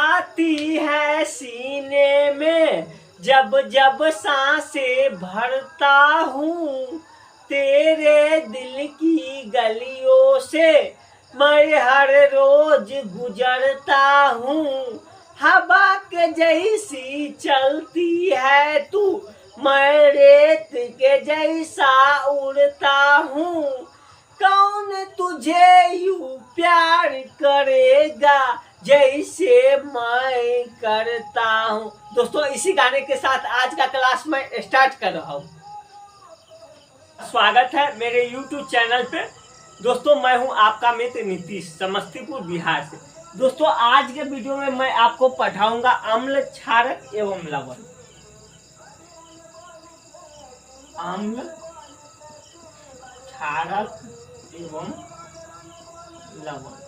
आती है सीने में जब जब सांसें भरता हूँ, तेरे दिल की गलियों से मैं हर रोज गुजरता हूँ। हवा के जैसी चलती है तू, मैं रेत के जैसा उड़ता हूँ। कौन तुझे यूं प्यार करेगा जैसे मैं करता हूँ। दोस्तों इसी गाने के साथ आज का क्लास मैं स्टार्ट कर रहा हूँ। स्वागत है मेरे YouTube चैनल पे। दोस्तों मैं हूँ आपका मित्र नीतीश, समस्तीपुर बिहार से। दोस्तों आज के वीडियो में मैं आपको पढ़ाऊंगा अम्ल, क्षारक एवं लवण। अम्ल, क्षारक एवं लवण।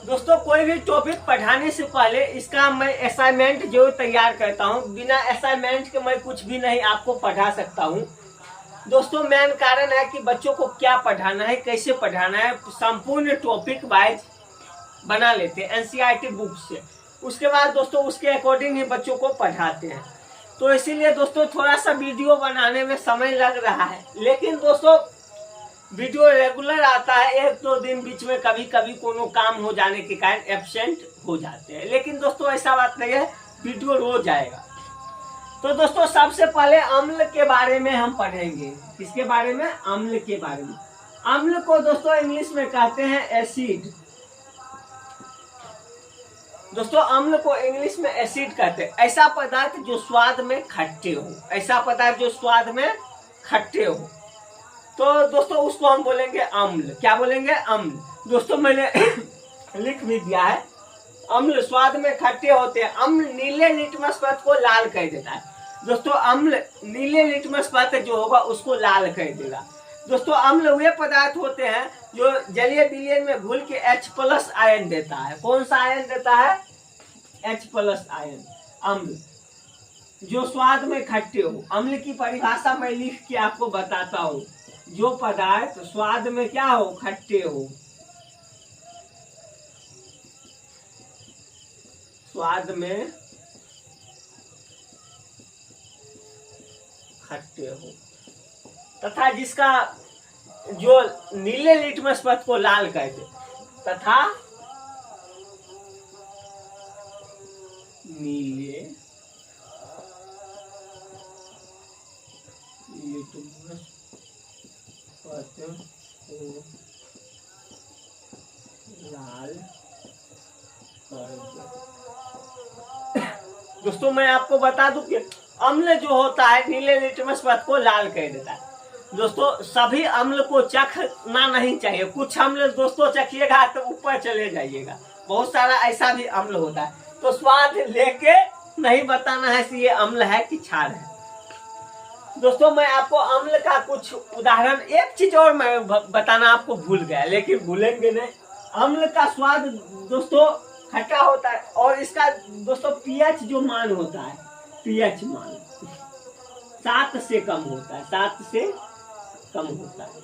दोस्तों कोई भी टॉपिक पढ़ाने से पहले इसका मैं असाइनमेंट जो तैयार करता हूँ। बिना असाइनमेंट के मैं कुछ भी नहीं आपको पढ़ा सकता हूँ। दोस्तों मेन कारण है कि बच्चों को क्या पढ़ाना है, कैसे पढ़ाना है, संपूर्ण टॉपिक वाइज बना लेते हैं NCERT बुक से। उसके बाद दोस्तों उसके अकॉर्डिंग ही बच्चों को पढ़ाते हैं। तो इसीलिए दोस्तों थोड़ा सा वीडियो बनाने में समय लग रहा है, लेकिन दोस्तों वीडियो रेगुलर आता है। एक दो दिन बीच में कभी कभी कोनो काम हो जाने के कारण एब्सेंट हो जाते हैं, लेकिन दोस्तों ऐसा बात नहीं है, वीडियो रोज आएगा। तो दोस्तों सबसे पहले अम्ल के बारे में हम पढ़ेंगे। किसके बारे में? अम्ल के बारे में। अम्ल को दोस्तों इंग्लिश में कहते हैं एसिड। दोस्तों अम्ल को इंग्लिश में एसिड कहते हैं। ऐसा पदार्थ जो स्वाद में खट्टे हो, ऐसा पदार्थ जो स्वाद में खट्टे हो, तो दोस्तों उसको हम बोलेंगे अम्ल। क्या बोलेंगे? अम्ल। दोस्तों मैंने लिख भी दिया है, अम्ल स्वाद में खट्टे होते हैं। अम्ल नीले लिटमस पदार्थ को लाल कर देता है। दोस्तों अम्ल नीले लिटमस पदार्थ जो होगा उसको लाल कर देगा। दोस्तों अम्ल वे पदार्थ होते हैं जो जलीय विलयन में घुल के H+ आयन देता है। कौन सा आयन देता है? H+ ion. अम्ल जो स्वाद में खट्टे हो। अम्ल की परिभाषा मैं लिख के आपको बताता हूँ। जो पदार्थ स्वाद में क्या हो? खट्टे हो। स्वाद में खट्टे हो तथा जिसका जो नीले लिटमस पदार्थ को लाल कर दे, तथा नीले लिटमस पदार्थ को लाल कर दे। दोस्तों मैं आपको बता दूं कि अम्ल जो होता है नीले लिटमस पदार्थ को लाल कर देता है। दोस्तों सभी अम्ल को चखना नहीं चाहिए। कुछ अम्ल दोस्तों चखिएगा तो ऊपर चले जाइएगा। बहुत सारा ऐसा भी अम्ल होता है, तो स्वाद लेके नहीं बताना है कि ये अम्ल है कि क्षार है। दोस्तों मैं आपको अम्ल का कुछ उदाहरण, एक चीज और मैं बताना आपको भूल गया, लेकिन भूलेंगे नहीं। अम्ल का स्वाद दोस्तों खट्टा होता है, और इसका दोस्तों pH जो मान होता है, pH मान 7 से कम होता है। 7 से कम होता है।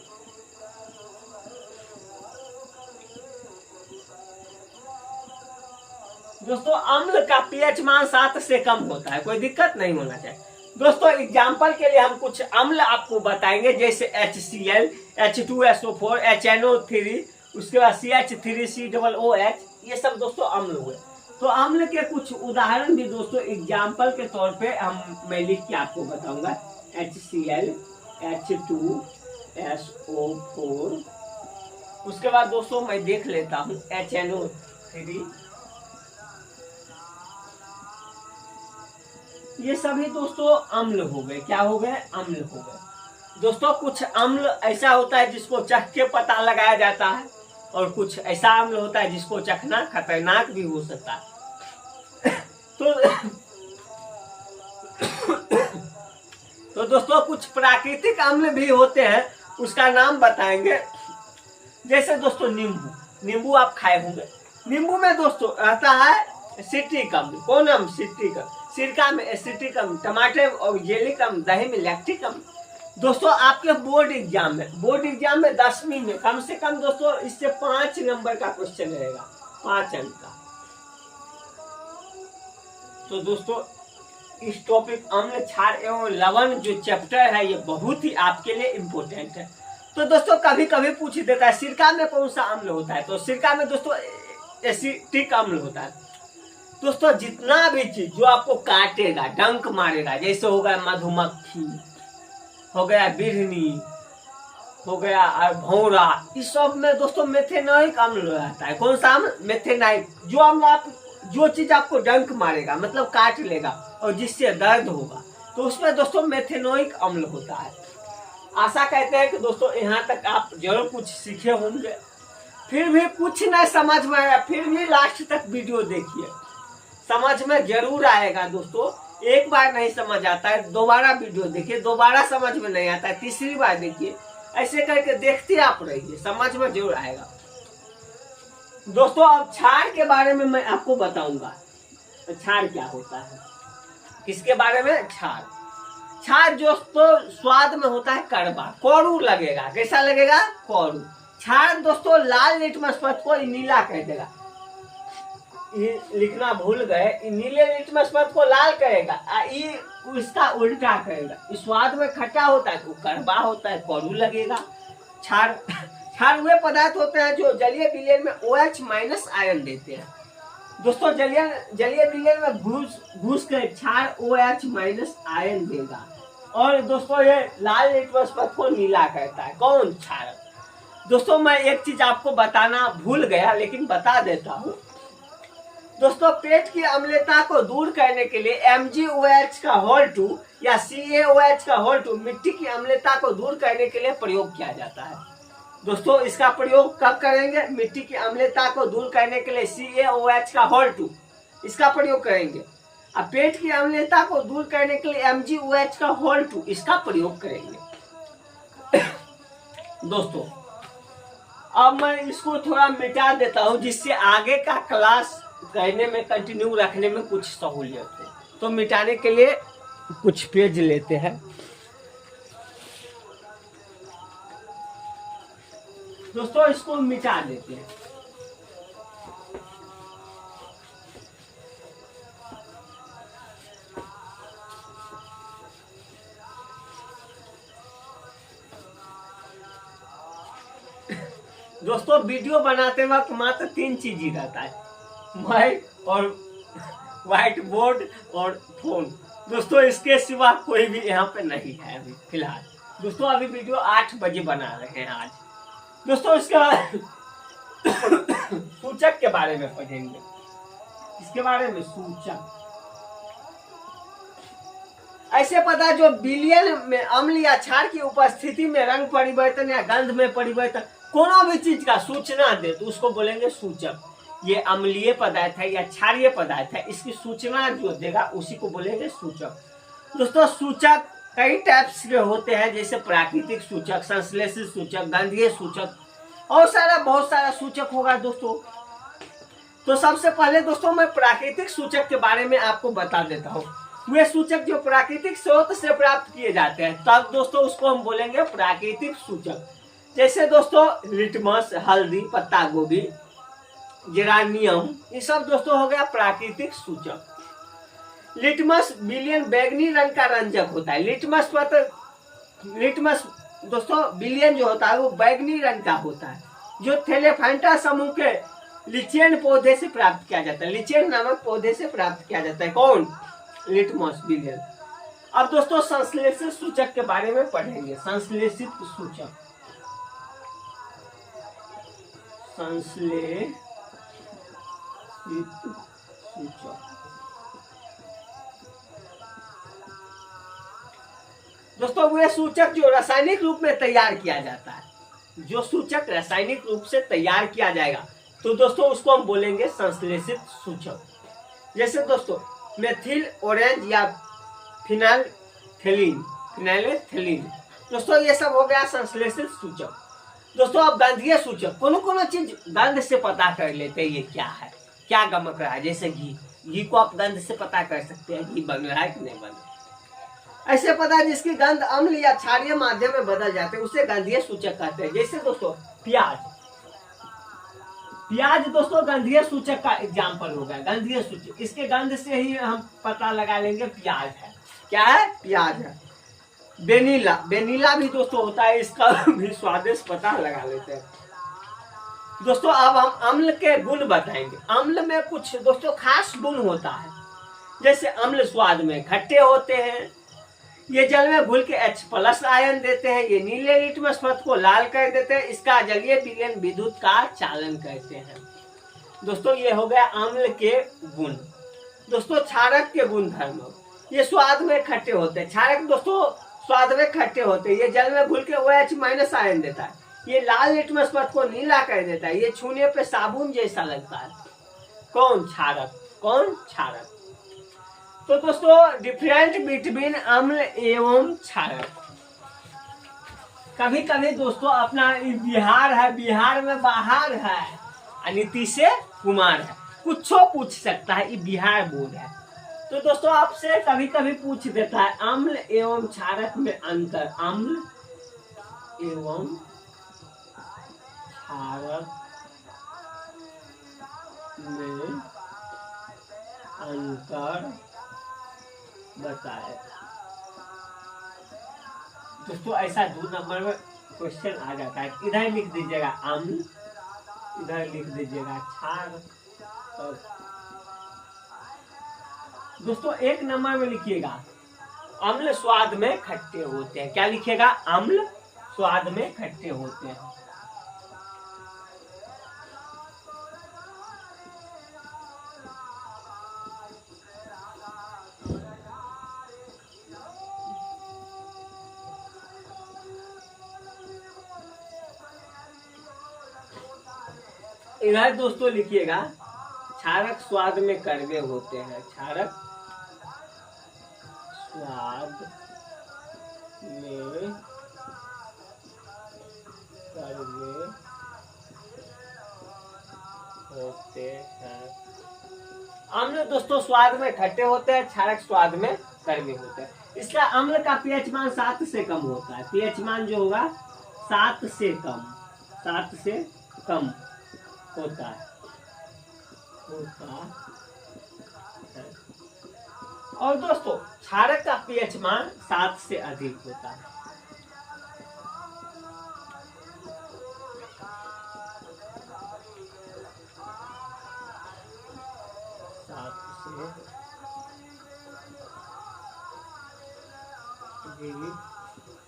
दोस्तों अम्ल का pH मान 7 से कम होता है, कोई दिक्कत नहीं होना चाहिए। दोस्तों एग्जाम्पल के लिए हम कुछ अम्ल आपको बताएंगे, जैसे HCl, H2SO4, HNO3, उसके बाद CH3COOH, ये सब दोस्तों अम्ल हुए। तो अम्ल के कुछ उदाहरण भी दोस्तों एग्जाम्पल के तौर पे मैं लिख के आपको बताऊंगा। HCl, H2SO4, उसके बाद दोस्तों मैं देख लेता हूँ HNO3। ये सभी दोस्तों अम्ल हो गए। क्या हो गए? अम्ल हो गए। दोस्तों कुछ अम्ल ऐसा होता है जिसको चख के पता लगाया जाता है, और कुछ ऐसा अम्ल होता है जिसको चखना खतरनाक भी हो सकता है। तो दोस्तों कुछ प्राकृतिक अम्ल भी होते हैं, उसका नाम बताएंगे। जैसे दोस्तों नींबू आप खाए होंगे। नींबू में दोस्तों रहता है सिट्रिक अम्ल। कौन अम्ल? सिट्रिक अम्ल। सिरका में एसिटिक अम्ल, टमाटर और जेलिक अम्ल, दही में लैक्टिक अम्ल। दोस्तों आपके बोर्ड एग्जाम में 10वीं में कम से कम दोस्तों इससे 5 नंबर का क्वेश्चन रहेगा। 5 अंक का। तो दोस्तों इस टॉपिक अम्ल, क्षार एवं लवण जो चैप्टर है ये बहुत ही आपके लिए इम्पोर्टेंट है। तो दोस्तों कभी कभी पूछ देता है सिरका में कौन सा अम्ल होता है, तो सिरका में दोस्तों एसिटिक अम्ल होता है। दोस्तों जितना भी चीज जो आपको काटेगा, डंक मारेगा, जैसे हो गया मधुमक्खी, हो गया बिरहनी, हो गया भौरा, इस सब में दोस्तों मेथेनॉइक अम्ल रहता है। कौन सा अम्ल? मेथेनॉइक। जो अम्ल आप, जो चीज आपको डंक मारेगा मतलब काट लेगा और जिससे दर्द होगा, तो उसमें दोस्तों मेथेनॉइक अम्ल होता है। आशा कहते हैं कि दोस्तों यहाँ तक आप जरूर कुछ सीखे होंगे। फिर भी कुछ नहीं समझ में आया, फिर भी लास्ट तक वीडियो देखिए, समझ में जरूर आएगा दोस्तों। एक बार नहीं समझ आता है, दोबारा वीडियो देखिए, दोबारा समझ में नहीं आता है, तीसरी बार देखिए, ऐसे करके देखते आप रहिए, समझ में जरूर आएगा। दोस्तों अब क्षार के बारे में मैं आपको बताऊंगा। क्षार क्या होता है, किसके बारे में? क्षार। क्षार दोस्तों स्वाद में होता है कड़वा, कौड़ू लगेगा। कैसा लगेगा? कौड़ू। क्षार दोस्तों लाल लिटमस पथ को नीला कह देगा। ये लिखना भूल गए, नीले लिटमस पथ को लाल कहेगा, इसका उल्टा कहेगा। इस स्वाद में खट्टा होता है तो कड़वा होता है, कौड़ू लगेगा। क्षार वे पदार्थ होते हैं जो जलीय विलयन में OH- आयन देते हैं। दोस्तों जलीय विलयन में घुस कर क्षार OH- आयन देगा। और दोस्तों ये लाल लिटमस पथ को नीला कहता है। कौन? क्षार। दोस्तों मैं एक चीज आपको बताना भूल गया, लेकिन बता देता हूँ। दोस्तों पेट की अम्लता को दूर करने के लिए MgOH2 या CaOH2 मिट्टी की अम्लता को दूर करने के लिए प्रयोग किया जाता है। दोस्तों इसका प्रयोग कब करेंगे? मिट्टी की अम्लता को दूर करने के लिए CaOH2 इसका प्रयोग करेंगे। अब पेट की अम्लता को दूर करने के लिए MgOH2 इसका प्रयोग करेंगे। दोस्तों अब मैं इसको थोड़ा मिटा देता हूँ, जिससे आगे का क्लास करने में, कंटिन्यू रखने में कुछ सहूलियत है। तो मिटाने के लिए कुछ पेज लेते हैं। दोस्तों इसको मिटा देते हैं। दोस्तों वीडियो बनाते वक्त मात्र 3 चीज ही रहता है, माइक और व्हाइट बोर्ड और फोन। दोस्तों इसके सिवा कोई भी यहाँ पे नहीं है अभी फिलहाल। दोस्तों अभी वीडियो 8 बजे बना रहे हैं आज। दोस्तों इसके बाद सूचक के बारे में पढ़ेंगे। इसके बारे में सूचक ऐसे पता जो विलयन में अम्ल या क्षार की उपस्थिति में रंग परिवर्तन या गंध में परिवर्तन, कोनो भी चीज का सूचना दे तो उसको बोलेंगे सूचक। ये अम्लीय पदार्थ है या क्षारीय पदार्थ है, इसकी सूचना जो देगा उसी को बोलेंगे सूचक। दोस्तों सूचक कई टाइप्स के होते हैं, जैसे प्राकृतिक सूचक, संश्लेषित सूचक, गंधीय सूचक और बहुत सारा सूचक होगा दोस्तों। तो सबसे पहले दोस्तों मैं प्राकृतिक सूचक के बारे में आपको बता देता हूँ। वे सूचक जो प्राकृतिक स्रोत से प्राप्त किए जाते हैं, तब दोस्तों उसको हम बोलेंगे प्राकृतिक सूचक। जैसे दोस्तों लिटमस, हल्दी, पत्ता गोभी, जेरानियम, ये सब दोस्तों हो गया प्राकृतिक सूचक। लिटमस विलयन बैगनी रंग का रंजक होता है। लिटमस दोस्तों विलयन जो होता है वो बैगनी रंग का होता है, जो थेलेफेंटा समूह के लिचेन पौधे से प्राप्त किया जाता है। लिचेन नामक पौधे से प्राप्त किया जाता है। कौन? लिटमस विलयन। अब दोस्तों संश्लेषित सूचक के बारे में पढ़ेंगे। संश्लेषित सूचक, संश्लेषित सूचक दोस्तों वे सूचक जो रासायनिक रूप में तैयार किया जाता है, जो सूचक रासायनिक रूप से तैयार किया जाएगा तो दोस्तों उसको हम बोलेंगे संश्लेषित सूचक। जैसे दोस्तों मेथिल ऑरेंज या फिनाइलएथेलीन, दोस्तों ये सब हो गया संश्लेषित सूचक। दोस्तों अब गंधीय सूचक, कोनो चीज गंध से पता कर लेते हैं ये क्या है, क्या गमक रहा है। जैसे घी को आप गंध से पता कर सकते हैं घी बन रहा है कि नहीं बन रहा है। ऐसे पदार्थ जिसकी गंध अम्ल या क्षारीय माध्यम में बदल जाते हैं उसे गंधीय सूचक कहते हैं। जैसे दोस्तों प्याज, प्याज दोस्तों गंधीय सूचक का एग्जाम्पल हो गया, गंधीय सूचक, इसके गंध से ही हम पता लगा लेंगे प्याज है। क्या है? प्याज है। वेनिला, वेनिला भी दोस्तों होता है, इसका भी स्वादिष्ट पता लगा लेते हैं दोस्तों। अब हम अम्ल के गुण बताएंगे। अम्ल में कुछ दोस्तों खास गुण होता है, जैसे अम्ल स्वाद में खट्टे होते हैं, ये जल में घुल के H+ आयन देते हैं, ये नीले लिटमस पथ को लाल कर देते हैं, इसका जलीय विलयन विद्युत का चालन कहते हैं दोस्तों। ये हो गया अम्ल के गुण। दोस्तों क्षारक के गुण धर्म, ये स्वाद में खट्टे होते हैं, क्षारक दोस्तों स्वाद में खट्टे होते हैं, ये जल में घुल के OH- आयन देता है, ये लाल लिटमस पथ को नीला कर देता है, ये छूने पे साबुन जैसा लगता है। कौन? क्षारक। कौन? क्षारक। तो दोस्तों डिफरेंट बिटवीन अम्ल एवं क्षारक। कभी कभी दोस्तों अपना बिहार है, बिहार में बाहर है, नीतीश कुमार है, कुछ पूछ सकता है, ये बिहार बोर्ड है। तो दोस्तों आपसे कभी कभी पूछ देता है अम्ल एवं क्षारक में अंतर, अम्ल एवं क्षारक में अंतर बताए दोस्तों। ऐसा 2 नंबर में क्वेश्चन आ जाता है, इधर लिख दीजिएगा अम्ल, इधर लिख दीजिएगा क्षार। दोस्तों 1 नंबर में लिखिएगा अम्ल स्वाद में खट्टे होते हैं। क्या लिखिएगा? अम्ल स्वाद में खट्टे होते हैं। इधर दोस्तों लिखिएगा क्षारक स्वाद में कड़वे होते हैं, क्षारक स्वाद में कड़वे होते हैं। अम्ल दोस्तों स्वाद में खट्टे होते हैं, क्षारक स्वाद में कड़वे होते हैं। इसका अम्ल का pH मान 7 से कम होता है, pH मान जो होगा 7 से कम, 7 से कम होता है, और दोस्तों क्षारक का pH मान 7 से अधिक होता है।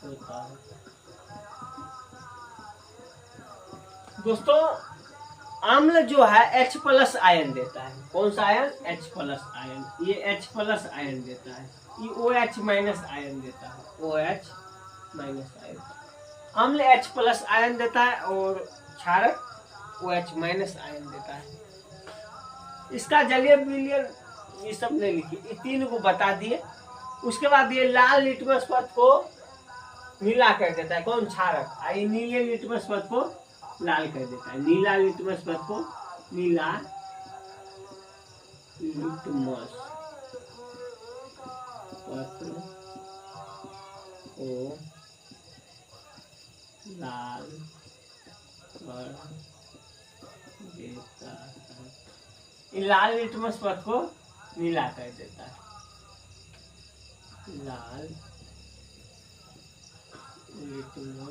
होता है दोस्तों। अम्ल जो है H+ आयन देता है, कौन सा आयन? H+ आयन, ये H+ आयन देता है, ये OH- आयन देता है, OH- आयन। अम्ल H+ आयन देता है और क्षारक OH- आयन देता है। इसका जलीय विलयन ये सब नहीं लिखिए, ये 3 को बता दिए। उसके बाद ये लाल लिटमस पथ को नीला कर देता है, कौन? क्षारक। आई नीले लिटमस पथ को लाल कर देता है, नीला लिटमस पथ को, नीला लिटमस पथ को लाल कर देता है, लाल लिटमस पथ को नीला कर देता है, लाल लिटमस पथ को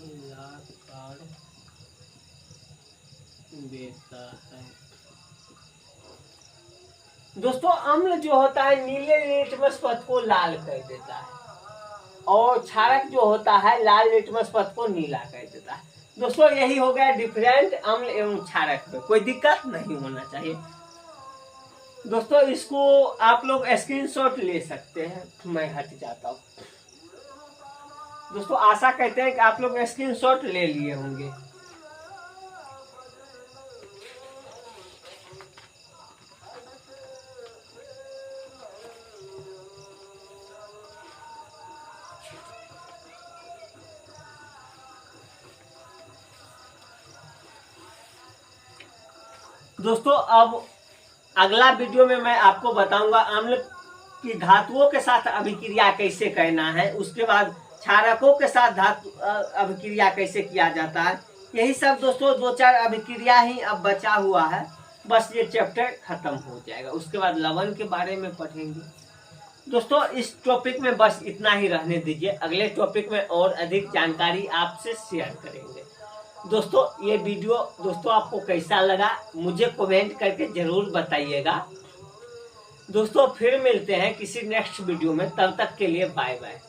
नीला कर देता है। दोस्तों अम्ल जो होता है नीले लिटमस पथ को लाल कर देता है, और क्षारक जो होता है लाल लिटमस पथ को नीला कर देता है। दोस्तों यही हो गया डिफरेंट अम्ल एवं क्षारक में, कोई दिक्कत नहीं होना चाहिए दोस्तों। इसको आप लोग स्क्रीनशॉट ले सकते हैं, मैं हट जाता हूँ दोस्तों। आशा करते हैं कि आप लोग स्क्रीनशॉट ले लिए होंगे। दोस्तों अब अगला वीडियो में मैं आपको बताऊंगा अम्ल की धातुओं के साथ अभिक्रिया कैसे करना है, उसके बाद क्षारकों के साथ धातु अभिक्रिया कैसे किया जाता है, यही सब दोस्तों 2-4 अभिक्रिया ही अब बचा हुआ है। बस ये चैप्टर खत्म हो जाएगा, उसके बाद लवण के बारे में पढ़ेंगे। दोस्तों इस टॉपिक में बस इतना ही रहने दीजिए, अगले टॉपिक में और अधिक जानकारी आपसे शेयर करेंगे। दोस्तों ये वीडियो दोस्तों आपको कैसा लगा मुझे कमेंट करके जरूर बताइएगा। दोस्तों फिर मिलते हैं किसी नेक्स्ट वीडियो में, तब तक के लिए बाय बाय।